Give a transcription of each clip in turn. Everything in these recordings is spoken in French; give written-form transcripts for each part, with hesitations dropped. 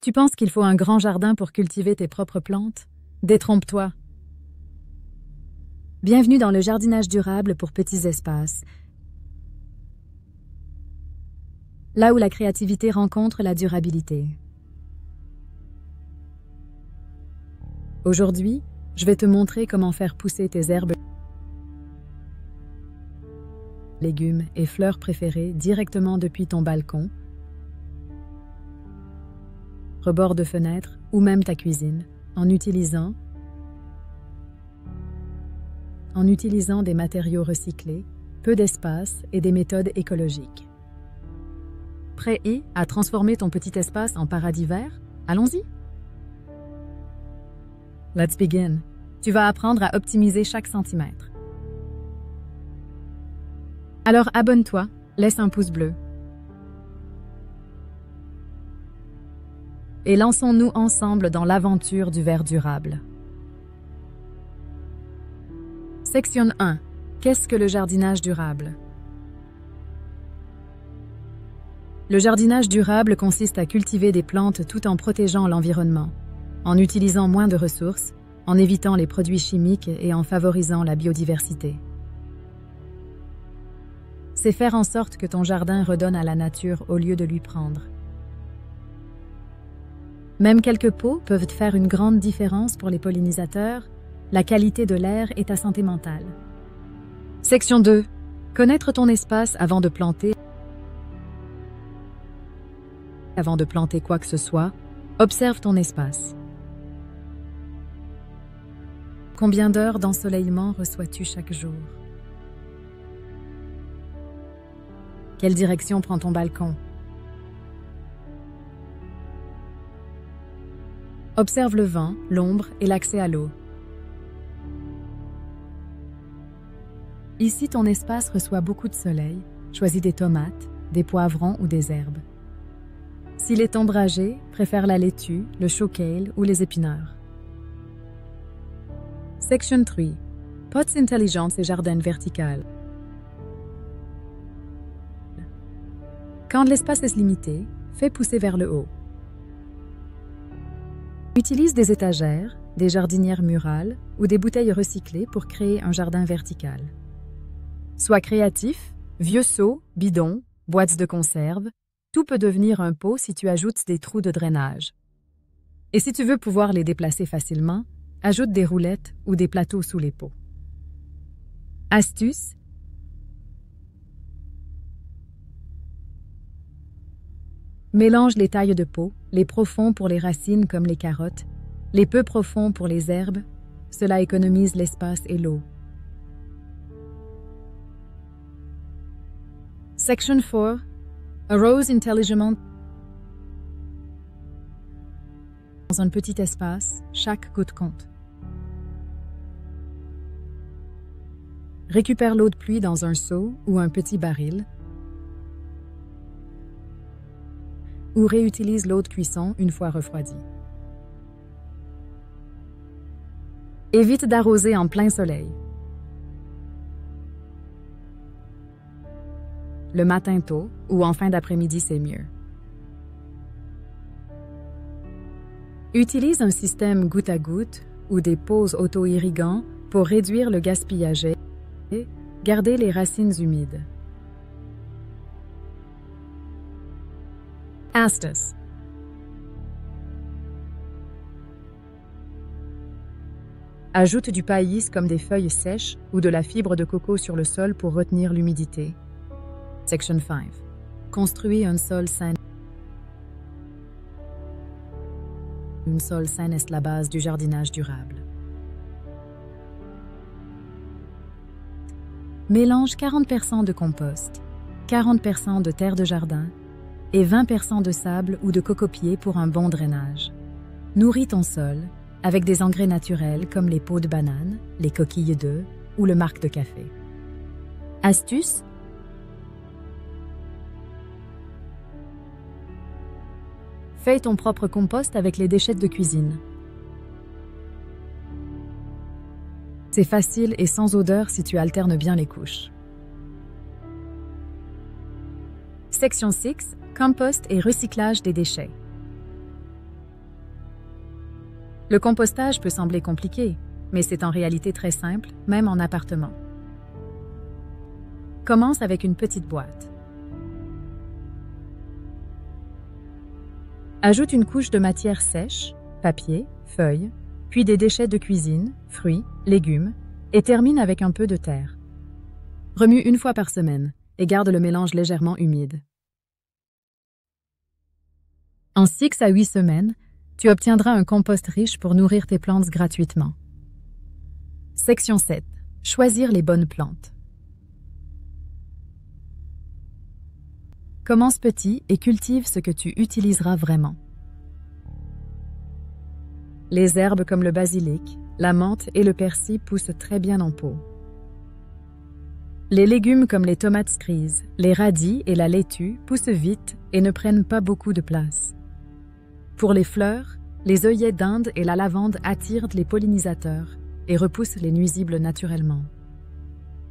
Tu penses qu'il faut un grand jardin pour cultiver tes propres plantes? Détrompe-toi. Bienvenue dans le jardinage durable pour petits espaces. Là où la créativité rencontre la durabilité. Aujourd'hui, je vais te montrer comment faire pousser tes herbes, légumes et fleurs préférées directement depuis ton balcon, rebord de fenêtre ou même ta cuisine, en utilisant des matériaux recyclés, peu d'espace et des méthodes écologiques. Prêt à transformer ton petit espace en paradis vert? Allons-y! Let's begin. Tu vas apprendre à optimiser chaque centimètre. Alors abonne-toi, laisse un pouce bleu. Et lançons-nous ensemble dans l'aventure du verre durable. Section 1. Qu'est-ce que le jardinage durable? Le jardinage durable consiste à cultiver des plantes tout en protégeant l'environnement, en utilisant moins de ressources, en évitant les produits chimiques et en favorisant la biodiversité. C'est faire en sorte que ton jardin redonne à la nature au lieu de lui prendre. Même quelques pots peuvent faire une grande différence pour les pollinisateurs, la qualité de l'air et ta santé mentale. Section 2. Connaître ton espace avant de planter. Avant de planter quoi que ce soit, observe ton espace. Combien d'heures d'ensoleillement reçois-tu chaque jour? Quelle direction prend ton balcon? Observe le vent, l'ombre et l'accès à l'eau. Ici, ton espace reçoit beaucoup de soleil. Choisis des tomates, des poivrons ou des herbes. S'il est ombragé, préfère la laitue, le choux kale ou les épinards. Section 3. Pots intelligence et jardin vertical. Quand l'espace est limité, fais pousser vers le haut. Utilise des étagères, des jardinières murales ou des bouteilles recyclées pour créer un jardin vertical. Sois créatif, vieux seaux, bidons, boîtes de conserve, tout peut devenir un pot si tu ajoutes des trous de drainage. Et si tu veux pouvoir les déplacer facilement, ajoute des roulettes ou des plateaux sous les pots. Astuce: mélange les tailles de pots, les profonds pour les racines comme les carottes, les peu profonds pour les herbes. Cela économise l'espace et l'eau. Section 4. Arrose intelligemment. Dans un petit espace, chaque goutte compte. Récupère l'eau de pluie dans un seau ou un petit baril, ou réutilise l'eau de cuisson une fois refroidie. Évite d'arroser en plein soleil. Le matin tôt ou en fin d'après-midi, c'est mieux. Utilise un système goutte à goutte ou des pots auto-irrigants pour réduire le gaspillage et garder les racines humides. Astuce: ajoute du paillis comme des feuilles sèches ou de la fibre de coco sur le sol pour retenir l'humidité. Section 5. Construis un sol sain. Un sol sain est la base du jardinage durable. Mélange 40% de compost, 40% de terre de jardin et 20% de sable ou de cocopier pour un bon drainage. Nourris ton sol avec des engrais naturels comme les peaux de banane, les coquilles d'œufs ou le marc de café. Astuce: fais ton propre compost avec les déchets de cuisine. C'est facile et sans odeur si tu alternes bien les couches. Section 6. Compost et recyclage des déchets. Le compostage peut sembler compliqué, mais c'est en réalité très simple, même en appartement. Commence avec une petite boîte. Ajoute une couche de matière sèche, papier, feuilles, puis des déchets de cuisine, fruits, légumes, et termine avec un peu de terre. Remue une fois par semaine et garde le mélange légèrement humide. En 6 à 8 semaines, tu obtiendras un compost riche pour nourrir tes plantes gratuitement. Section 7. Choisir les bonnes plantes. Commence petit et cultive ce que tu utiliseras vraiment. Les herbes comme le basilic, la menthe et le persil poussent très bien en pot. Les légumes comme les tomates cerises, les radis et la laitue poussent vite et ne prennent pas beaucoup de place. Pour les fleurs, les œillets d'Inde et la lavande attirent les pollinisateurs et repoussent les nuisibles naturellement.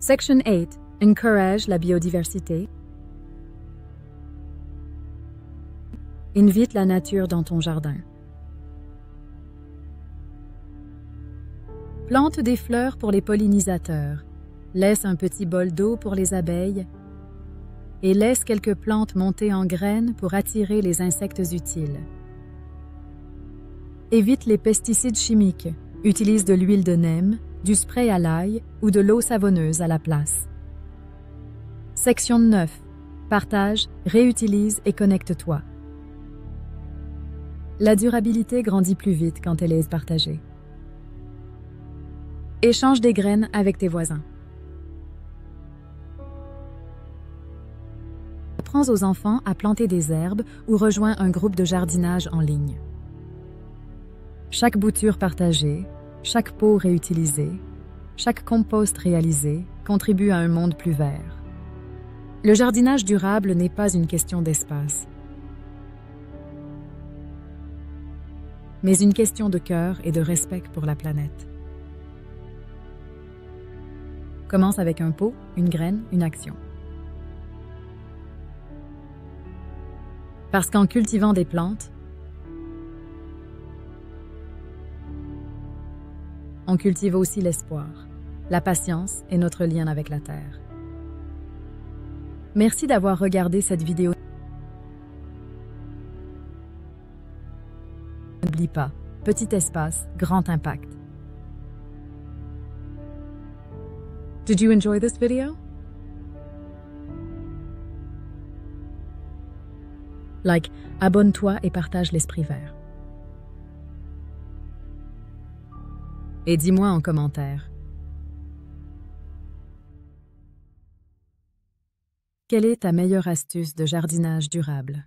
Section 8. Encourage la biodiversité. Invite la nature dans ton jardin. Plante des fleurs pour les pollinisateurs. Laisse un petit bol d'eau pour les abeilles et laisse quelques plantes monter en graines pour attirer les insectes utiles. Évite les pesticides chimiques. Utilise de l'huile de neem, du spray à l'ail ou de l'eau savonneuse à la place. Section 9. Partage, réutilise et connecte-toi. La durabilité grandit plus vite quand elle est partagée. Échange des graines avec tes voisins. Apprends aux enfants à planter des herbes ou rejoins un groupe de jardinage en ligne. Chaque bouture partagée, chaque pot réutilisé, chaque compost réalisé contribue à un monde plus vert. Le jardinage durable n'est pas une question d'espace, mais une question de cœur et de respect pour la planète. Commence avec un pot, une graine, une action. Parce qu'en cultivant des plantes, on cultive aussi l'espoir, la patience et notre lien avec la Terre. Merci d'avoir regardé cette vidéo. N'oublie pas, petit espace, grand impact. Did you enjoy this video? Like, abonne-toi et partage l'esprit vert. Et dis-moi en commentaire. Quelle est ta meilleure astuce de jardinage durable?